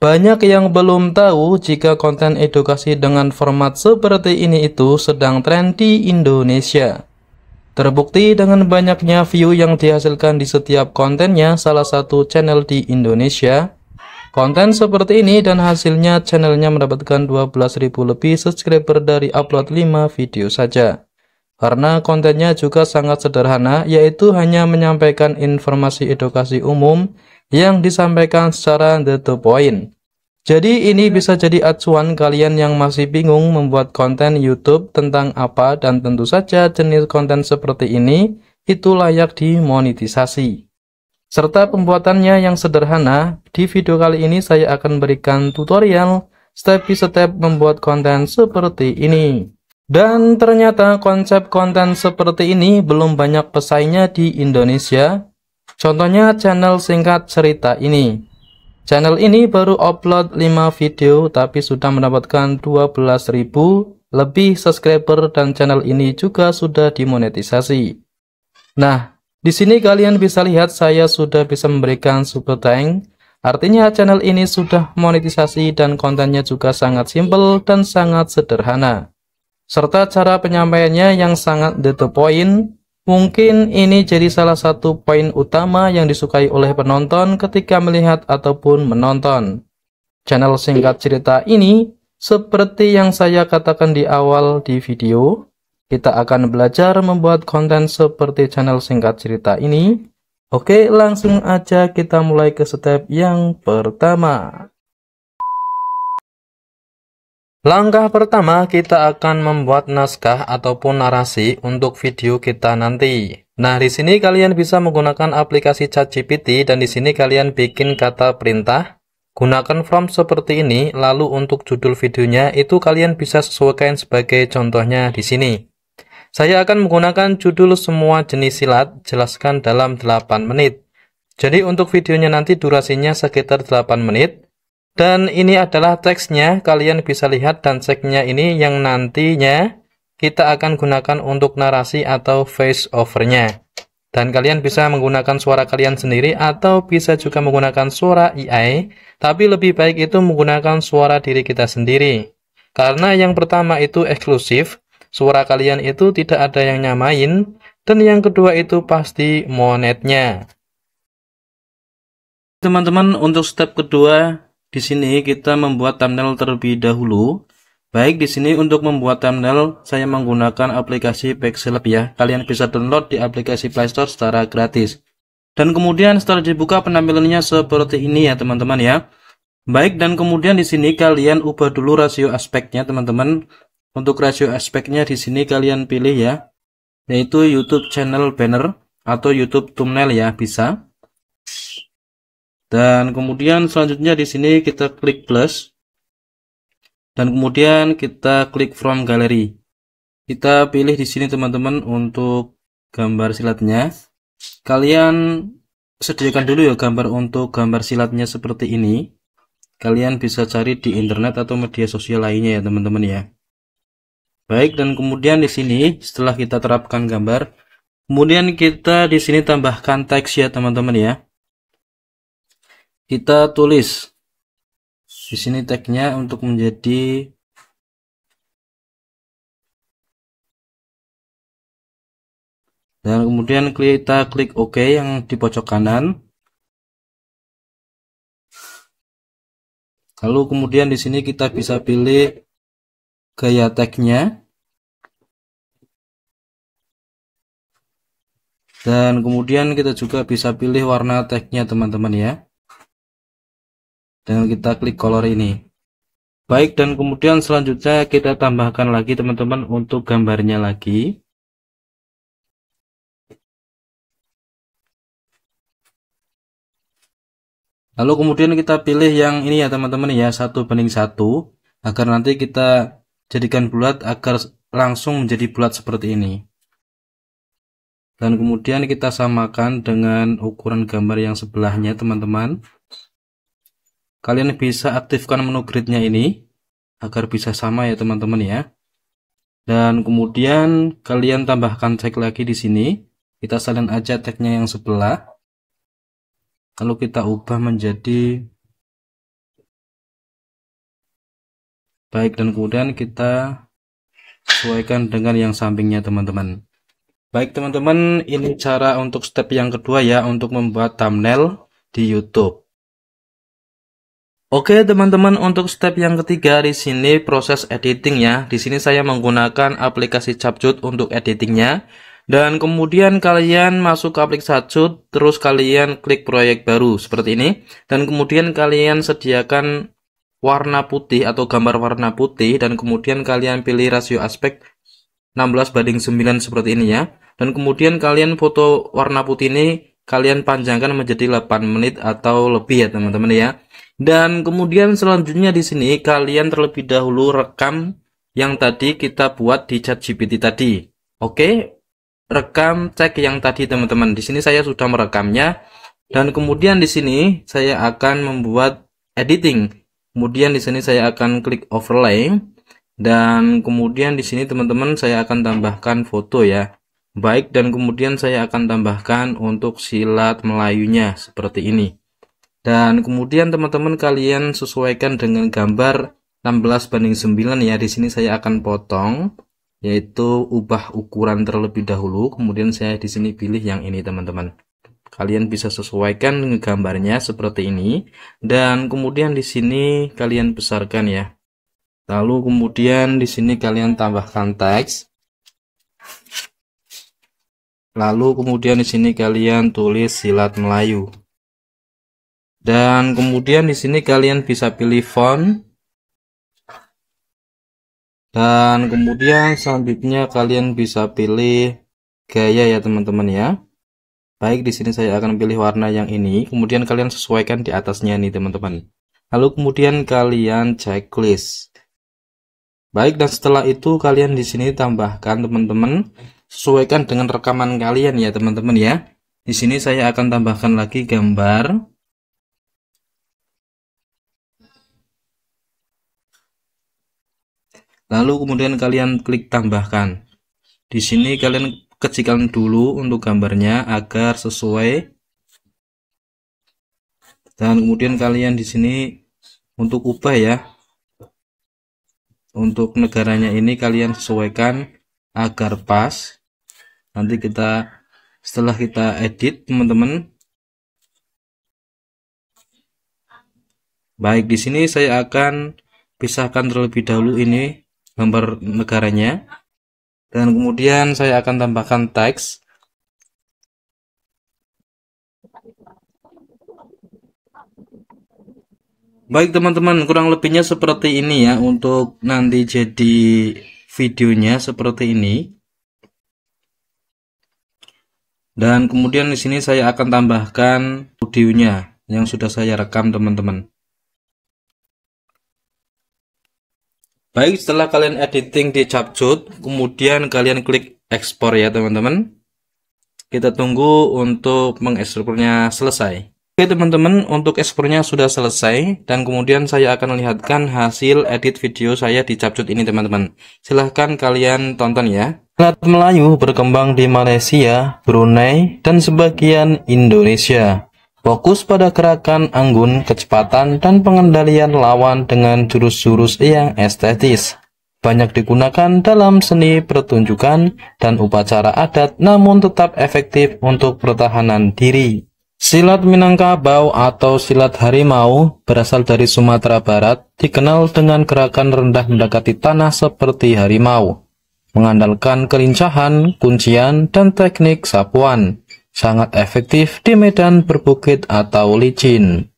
Banyak yang belum tahu jika konten edukasi dengan format seperti ini itu sedang tren di Indonesia. Terbukti dengan banyaknya view yang dihasilkan di setiap kontennya salah satu channel di Indonesia. Konten seperti ini dan hasilnya channelnya mendapatkan 12.000 lebih subscriber dari upload 5 video saja. Karena kontennya juga sangat sederhana, yaitu hanya menyampaikan informasi edukasi umum yang disampaikan secara the point. Jadi ini bisa jadi acuan kalian yang masih bingung membuat konten YouTube tentang apa, dan tentu saja jenis konten seperti ini itu layak dimonetisasi. Serta pembuatannya yang sederhana. Di video kali ini saya akan berikan tutorial step by step membuat konten seperti ini. Dan ternyata konsep konten seperti ini belum banyak pesaingnya di Indonesia. Contohnya channel singkat cerita ini. Channel ini baru upload 5 video tapi sudah mendapatkan 12.000 lebih subscriber dan channel ini juga sudah dimonetisasi. Nah, di sini kalian bisa lihat saya sudah bisa memberikan super thank. Artinya channel ini sudah monetisasi dan kontennya juga sangat simple dan sangat sederhana. Serta cara penyampaiannya yang sangat the point. Mungkin ini jadi salah satu poin utama yang disukai oleh penonton ketika melihat ataupun menonton channel singkat cerita ini. Seperti yang saya katakan di awal di video, kita akan belajar membuat konten seperti channel singkat cerita ini. Oke, langsung aja kita mulai ke step yang pertama. Langkah pertama, kita akan membuat naskah ataupun narasi untuk video kita nanti. Nah, di sini kalian bisa menggunakan aplikasi ChatGPT dan di sini kalian bikin kata perintah, gunakan prompt seperti ini. Lalu untuk judul videonya itu kalian bisa sesuaikan sebagai contohnya di sini. Saya akan menggunakan judul semua jenis silat, jelaskan dalam 8 menit. Jadi untuk videonya nanti durasinya sekitar 8 menit. Dan ini adalah teksnya, kalian bisa lihat, dan teksnya ini yang nantinya kita akan gunakan untuk narasi atau voice overnya. Dan kalian bisa menggunakan suara kalian sendiri atau bisa juga menggunakan suara AI, tapi lebih baik itu menggunakan suara diri kita sendiri. Karena yang pertama itu eksklusif, suara kalian itu tidak ada yang nyamain, dan yang kedua itu pasti monetnya. Teman-teman, untuk step kedua, di sini kita membuat thumbnail terlebih dahulu. Baik, di sini untuk membuat thumbnail saya menggunakan aplikasi Pixellab ya. Kalian bisa download di aplikasi Play Store secara gratis. Dan kemudian setelah dibuka penampilannya seperti ini ya teman-teman ya. Baik, dan kemudian di sini kalian ubah dulu rasio aspeknya teman-teman. Untuk rasio aspeknya di sini kalian pilih ya, yaitu YouTube channel banner atau YouTube thumbnail ya, bisa. Dan kemudian selanjutnya di sini kita klik plus. Dan kemudian kita klik from gallery. Kita pilih di sini teman-teman untuk gambar silatnya. Kalian sediakan dulu ya gambar untuk gambar silatnya seperti ini. Kalian bisa cari di internet atau media sosial lainnya ya teman-teman ya. Baik, dan kemudian di sini setelah kita terapkan gambar, kemudian kita di sini tambahkan teks ya teman-teman ya. Kita tulis di sini tagnya untuk menjadi dan kemudian kita klik OK yang di pojok kanan. Lalu kemudian di sini kita bisa pilih gaya tagnya dan kemudian kita juga bisa pilih warna tagnya teman-teman ya. Dan kita klik color ini. Baik, dan kemudian selanjutnya kita tambahkan lagi teman-teman untuk gambarnya lagi. Lalu kemudian kita pilih yang ini ya teman-teman ya, 1:1 agar nanti kita jadikan bulat agar langsung menjadi bulat seperti ini. Dan kemudian kita samakan dengan ukuran gambar yang sebelahnya teman-teman. Kalian bisa aktifkan menu gridnya ini agar bisa sama ya teman-teman ya. Dan kemudian kalian tambahkan tag lagi di sini. Kita salin aja tagnya yang sebelah. Lalu kita ubah menjadi Baik, dan kemudian kita sesuaikan dengan yang sampingnya teman-teman. Baik teman-teman, ini cara untuk step yang kedua ya, untuk membuat thumbnail di YouTube. Oke teman-teman, untuk step yang ketiga di sini proses editing ya. Di sini saya menggunakan aplikasi CapCut untuk editingnya. Dan kemudian kalian masuk ke aplikasi CapCut, terus kalian klik proyek baru seperti ini. Dan kemudian kalian sediakan warna putih atau gambar warna putih, dan kemudian kalian pilih rasio aspek 16:9 seperti ini ya. Dan kemudian kalian foto warna putih ini kalian panjangkan menjadi 8 menit atau lebih ya teman-teman ya. Dan kemudian selanjutnya di sini kalian terlebih dahulu rekam yang tadi kita buat di ChatGPT tadi. Oke, rekam cek yang tadi teman-teman. Di sini saya sudah merekamnya. Dan kemudian di sini saya akan membuat editing. Kemudian di sini saya akan klik overlay. Dan kemudian di sini teman-teman saya akan tambahkan foto ya. Baik, dan kemudian saya akan tambahkan untuk silat Melayunya seperti ini. Dan kemudian teman-teman kalian sesuaikan dengan gambar 16:9 ya. Di sini saya akan potong, yaitu ubah ukuran terlebih dahulu. Kemudian saya di sini pilih yang ini teman-teman. Kalian bisa sesuaikan dengan gambarnya seperti ini. Dan kemudian di sini kalian besarkan ya. Lalu kemudian di sini kalian tambahkan teks. Lalu kemudian di sini kalian tulis silat Melayu. Dan kemudian di sini kalian bisa pilih font. Dan kemudian selanjutnya kalian bisa pilih gaya ya teman-teman ya. Baik, di sini saya akan pilih warna yang ini. Kemudian kalian sesuaikan di atasnya nih teman-teman. Lalu kemudian kalian checklist. Baik, dan setelah itu kalian di sini tambahkan teman-teman, sesuaikan dengan rekaman kalian ya teman-teman ya. Di sini saya akan tambahkan lagi gambar. Lalu kemudian kalian klik tambahkan. Di sini kalian kecilkan dulu untuk gambarnya agar sesuai. Dan kemudian kalian di sini untuk ubah ya. Untuk negaranya ini kalian sesuaikan agar pas. Nanti setelah kita edit teman-teman. Baik, di sini saya akan pisahkan terlebih dahulu ini gambar negaranya, dan kemudian saya akan tambahkan teks. Baik teman-teman, kurang lebihnya seperti ini ya untuk nanti jadi videonya seperti ini. Dan kemudian di sini saya akan tambahkan audionya yang sudah saya rekam teman-teman. Baik, setelah kalian editing di CapCut, kemudian kalian klik ekspor ya teman-teman. Kita tunggu untuk mengekspornya selesai. Oke teman-teman, untuk ekspornya sudah selesai, dan kemudian saya akan melihatkan hasil edit video saya di CapCut ini teman-teman. Silahkan kalian tonton ya. Silat Melayu berkembang di Malaysia, Brunei, dan sebagian Indonesia. Fokus pada gerakan anggun, kecepatan, dan pengendalian lawan dengan jurus-jurus yang estetis. Banyak digunakan dalam seni pertunjukan dan upacara adat, namun tetap efektif untuk pertahanan diri. Silat Minangkabau atau silat harimau berasal dari Sumatera Barat, dikenal dengan gerakan rendah mendekati tanah seperti harimau. Mengandalkan kelincahan, kuncian, dan teknik sapuan. Sangat efektif di medan berbukit atau licin.